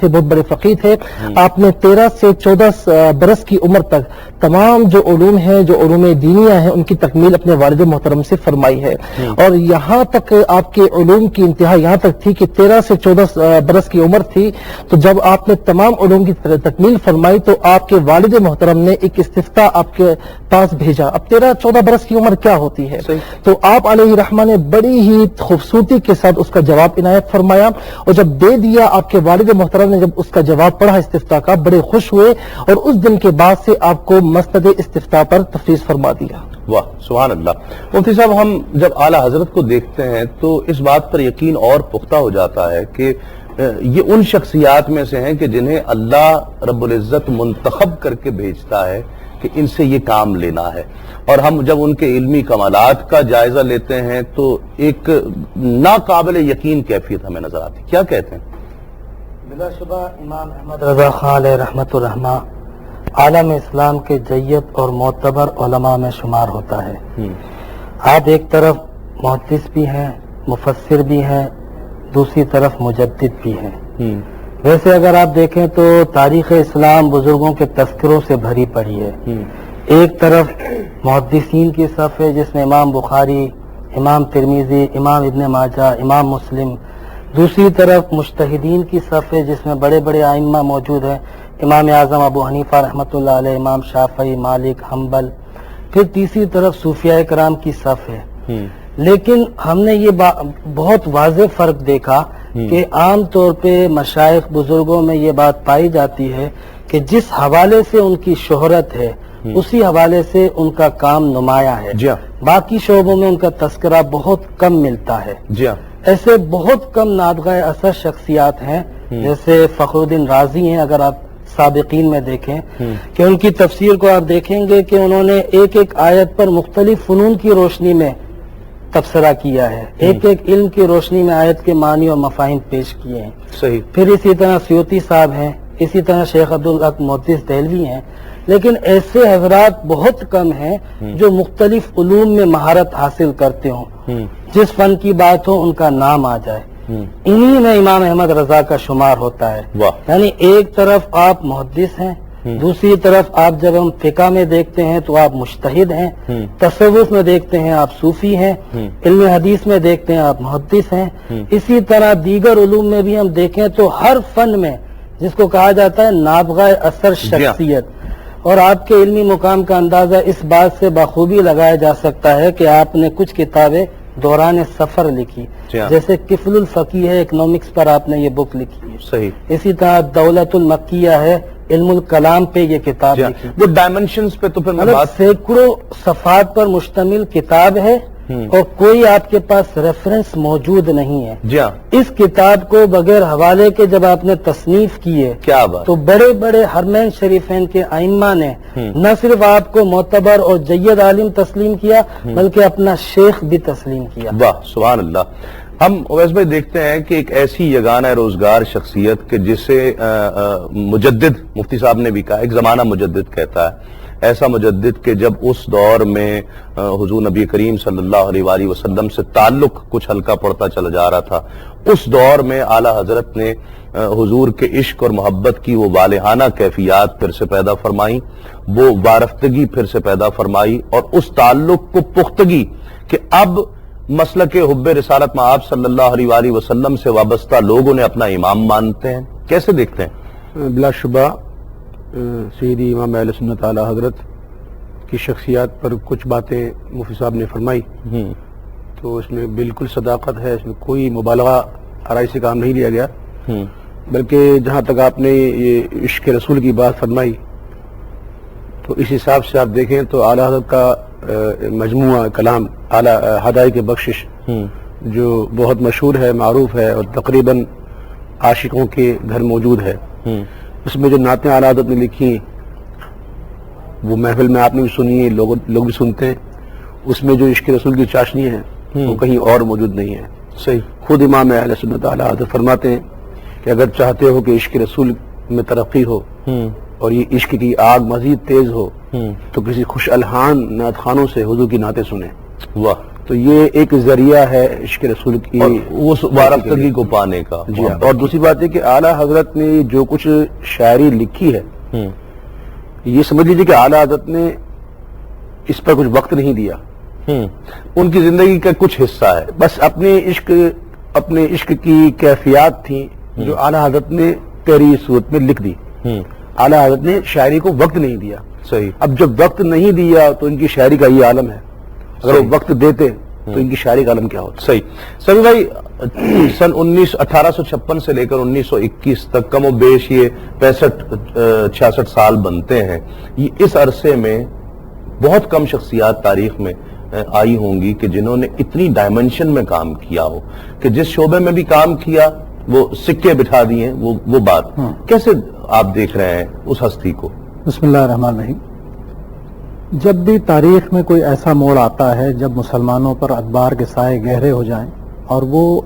بہت بڑے فقیر تھے. آپ نے 13 سے 14 برس کی عمر تک تمام جو علوم ہیں، جو علوم دینیہ ہیں، ان کی تکمیل اپنے والد محترم سے فرمائی ہے. اور یہاں تک آپ کے علوم کی انتہا یہاں تک تھی کہ 13 سے 14 برس کی عمر تھی تو جب آپ نے تمام علوم کی تکمیل فرمائی تو آپ کے والد محترم نے ایک استفتاء آپ کے پاس بھیجا. اب 13-14 برس کی عمر کیا ہوتی ہے؟ تو آپ علیہ رحمہ نے بڑی ہی خوبصورتی کے ساتھ اس کا جواب عنایت فرمایا، اور جب دے دیا آپ کے والد محترم نے جب اس کا جواب پڑھا استفتاء کا، بڑے خوش ہوئے اور اس دن کے بعد سے آپ کو مسند استفتاء پر تفویض فرما دیا. واہ سبحان اللہ. مفتی صاحب، ہم جب اعلیٰ حضرت کو دیکھتے ہیں تو اس بات پر یقین اور پختہ ہو جاتا ہے کہ یہ ان شخصیات میں سے ہیں کہ جنہیں اللہ رب العزت منتخب کر کے بھیجتا ہے کہ ان سے یہ کام لینا ہے. اور ہم جب ان کے علمی کمالات کا جائزہ لیتے ہیں تو ایک ناقابل یقین کیفیت ہمیں نظر آتی. کیا کہتے ہیں؟ بلا شبہ امام احمد رضا خان علیہ رحمۃ الرحمہ عالم اسلام کے جید اور معتبر علماء میں شمار ہوتا ہے. آپ ایک طرف محدث بھی ہیں، مفسر بھی ہیں، دوسری طرف مجدد بھی ہیں. ویسے اگر آپ دیکھیں تو تاریخ اسلام بزرگوں کے تذکروں سے بھری پڑی ہے. ایک طرف محدثین کی صف ہے جس میں امام بخاری، امام ترمذی، امام ابن ماجہ، امام مسلم. دوسری طرف مجتہدین کی صف ہے جس میں بڑے بڑے ائمہ موجود ہیں، امام اعظم ابو حنیفہ رحمۃ اللہ علیہ، امام شافعی، مالک، حنبل. پھر تیسری طرف صوفیاء کرام کی صف ہے. لیکن ہم نے یہ بہت واضح فرق دیکھا کہ عام طور پہ مشائخ بزرگوں میں یہ بات پائی جاتی ہے کہ جس حوالے سے ان کی شہرت ہے اسی حوالے سے ان کا کام نمایاں ہے. باقی شعبوں میں ان کا تذکرہ بہت کم ملتا ہے. ایسے بہت کم نابغہ اثر شخصیات ہیں جیسے فخر الدین رازی ہیں. اگر آپ سابقین میں دیکھیں کہ ان کی تفسیر کو آپ دیکھیں گے کہ انہوں نے ایک ایک آیت پر مختلف فنون کی روشنی میں تبصرہ کیا ہے، ایک ایک علم کی روشنی میں آیت کے معنی اور مفاہیم پیش کیے ہیں. صحیح. پھر اسی طرح سیوطی صاحب ہیں، اسی طرح شیخ عبدالحق محدث دہلوی ہیں. لیکن ایسے حضرات بہت کم ہیں جو مختلف علوم میں مہارت حاصل کرتے ہوں، جس فن کی بات ہو ان کا نام آ جائے. انہی میں امام احمد رضا کا شمار ہوتا ہے. یعنی ایک طرف آپ محدث ہیں، دوسری طرف آپ جب ہم فقہ میں دیکھتے ہیں تو آپ مجتہد ہیں، تصوف میں دیکھتے ہیں آپ صوفی ہیں، علم حدیث میں دیکھتے ہیں آپ محدث ہیں. اسی طرح دیگر علوم میں بھی ہم دیکھیں تو ہر فن میں جس کو کہا جاتا ہے نابغہ اثر شخصیت. اور آپ کے علمی مقام کا اندازہ اس بات سے بخوبی لگایا جا سکتا ہے کہ آپ نے کچھ کتابیں دوران سفر لکھی، جیسے کفل الفقیہ ہے، اکنامکس پر آپ نے یہ بک لکھی ہے. صحیح. اسی طرح دولت المکیہ ہے، علم الکلام پہ یہ کتاب لکھی. وہ ڈائمنشنز پہ تو پھر سینکڑوں صفحات پر مشتمل کتاب ہے اور کوئی آپ کے پاس ریفرنس موجود نہیں ہے. اس کتاب کو بغیر حوالے کے جب آپ نے تصنیف کی ہے تو بڑے بڑے حرمین شریفین کے ائمہ نے نہ صرف آپ کو معتبر اور جید عالم تسلیم کیا بلکہ اپنا شیخ بھی تسلیم کیا. واہ سبحان اللہ. ہم اویس بھائی دیکھتے ہیں کہ ایک ایسی یگانہ روزگار شخصیت کہ جسے مجدد مفتی صاحب نے بھی کہا، ایک زمانہ مجدد کہتا ہے، ایسا مجدد کہ جب اس دور میں حضور نبی کریم صلی اللہ علیہ وآلہ وسلم سے تعلق کچھ ہلکا پڑتا چلا جا رہا تھا، اس دور میں اعلیٰ حضرت نے حضور کے عشق اور محبت کی وہ والہانہ کیفیات پھر سے پیدا فرمائی، وہ وارفتگی پھر سے پیدا فرمائی، اور اس تعلق کو پختگی کہ اب مسلک حب رسالت میں آپ صلی اللہ علیہ وآلہ وسلم سے وابستہ لوگ انہیں اپنا امام مانتے ہیں. کیسے دیکھتے ہیں؟ بلا شبہ سیدی امام اہل سنت اعلیٰ حضرت کی شخصیات پر کچھ باتیں مفتی صاحب نے فرمائی تو اس میں بالکل صداقت ہے، اس میں کوئی مبالغہ آرائی سے کام نہیں لیا گیا. بلکہ جہاں تک آپ نے یہ عشق رسول کی بات فرمائی تو اس حساب سے آپ دیکھیں تو اعلیٰ حضرت کا مجموعہ کلام اعلیٰ ہدایت بخشش جو بہت مشہور ہے، معروف ہے اور تقریباً عاشقوں کے گھر موجود ہے، اس میں جو نعتیں اعلیٰ حضرت نے لکھی وہ محفل میں آپ نے بھی سنی ہے، لوگ بھی سنتے ہیں. اس میں جو عشق رسول کی چاشنی ہے وہ کہیں اور موجود نہیں ہے. صحیح. خود امام اہل سنت اعلیٰ حضرت فرماتے ہیں کہ اگر چاہتے ہو کہ عشق رسول میں ترقی ہو اور یہ عشق کی آگ مزید تیز ہو تو کسی خوش الحان نعت خوانوں سے حضور کی نعتیں سنیں. واہ. تو یہ ایک ذریعہ ہے عشق رسول کی اور اس وارفتگی کو پانے کا. جی ہاں. اور دوسری بات ہے کہ اعلیٰ حضرت نے جو کچھ شاعری لکھی ہے یہ سمجھ لیجیے کہ اعلیٰ حضرت نے اس پر کچھ وقت نہیں دیا. ان کی زندگی کا کچھ حصہ ہے. بس اپنے عشق کی کیفیات تھیں جو اعلیٰ حضرت نے پیاری صورت میں لکھ دی. اعلیٰ حضرت نے شاعری کو وقت نہیں دیا. صحیح. اب جب وقت نہیں دیا تو ان کی شاعری کا یہ عالم ہے. اگر وہ وقت دیتے تو ان کی شاعری کا عالم کیا ہوتا. صحیح. سمی بھائی سن 1856 سے لے کر 1921 تک کم و بیش یہ 65-66 سال بنتے ہیں. اس عرصے میں بہت کم شخصیات تاریخ میں آئی ہوں گی کہ جنہوں نے اتنی ڈائمنشن میں کام کیا ہو کہ جس شعبے میں بھی کام کیا وہ سکے بٹھا دیے. وہ بات کیسے آپ دیکھ رہے ہیں اس ہستی کو؟ بسم اللہ الرحمن الرحیم. جب بھی تاریخ میں کوئی ایسا موڑ آتا ہے جب مسلمانوں پر ادبار کے سائے گہرے ہو جائیں اور وہ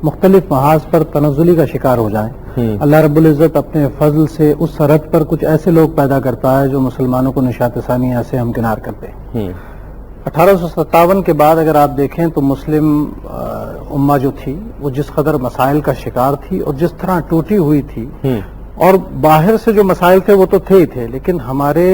مختلف محاذ پر تنزلی کا شکار ہو جائیں, اللہ رب العزت اپنے فضل سے اس سرحد پر کچھ ایسے لوگ پیدا کرتا ہے جو مسلمانوں کو نشاط ثانیہ سے ہمکنار کرتے ہیں. 1857 کے بعد اگر آپ دیکھیں تو مسلم امہ جو تھی وہ جس قدر مسائل کا شکار تھی اور جس طرح ٹوٹی ہوئی تھی, اور باہر سے جو مسائل تھے وہ تو تھے ہی تھے, لیکن ہمارے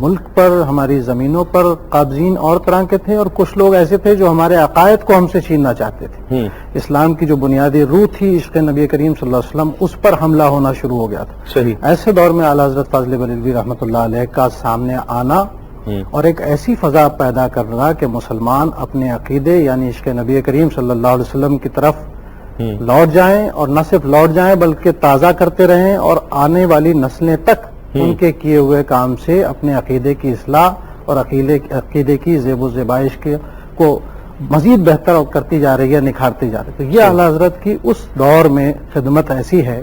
ملک پر ہماری زمینوں پر قابضین اور طرح کے تھے اور کچھ لوگ ایسے تھے جو ہمارے عقائد کو ہم سے چھیننا چاہتے تھے. اسلام کی جو بنیادی روح تھی عشق نبی کریم صلی اللہ علیہ وسلم, اس پر حملہ ہونا شروع ہو گیا تھا. صحیح. ایسے دور میں اعلیٰ حضرت فاضل بریلوی رحمۃ اللہ علیہ کا سامنے آنا اور ایک ایسی فضا پیدا کرنا کہ مسلمان اپنے عقیدے یعنی عشق نبی کریم صلی اللہ علیہ وسلم کی طرف لوٹ جائیں, اور نہ صرف لوٹ جائیں بلکہ تازہ کرتے رہیں, اور آنے والی نسلیں تک ان کے کیے ہوئے کام سے اپنے عقیدے کی اصلاح اور عقیدے کی زیب و زیبائش کو مزید بہتر کرتی جا رہی ہے, نکھارتی جا رہی ہے. تو یہ اعلیٰ حضرت کی اس دور میں خدمت ایسی ہے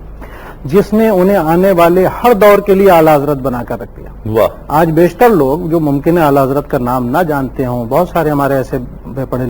جس نے انہیں آنے والے ہر دور کے لیے اعلیٰ حضرت بنا کر رکھ دیا. آج بیشتر لوگ جو ممکن ہے اعلیٰ حضرت کا نام نہ جانتے ہوں, بہت سارے ہمارے ایسے بے پڑھے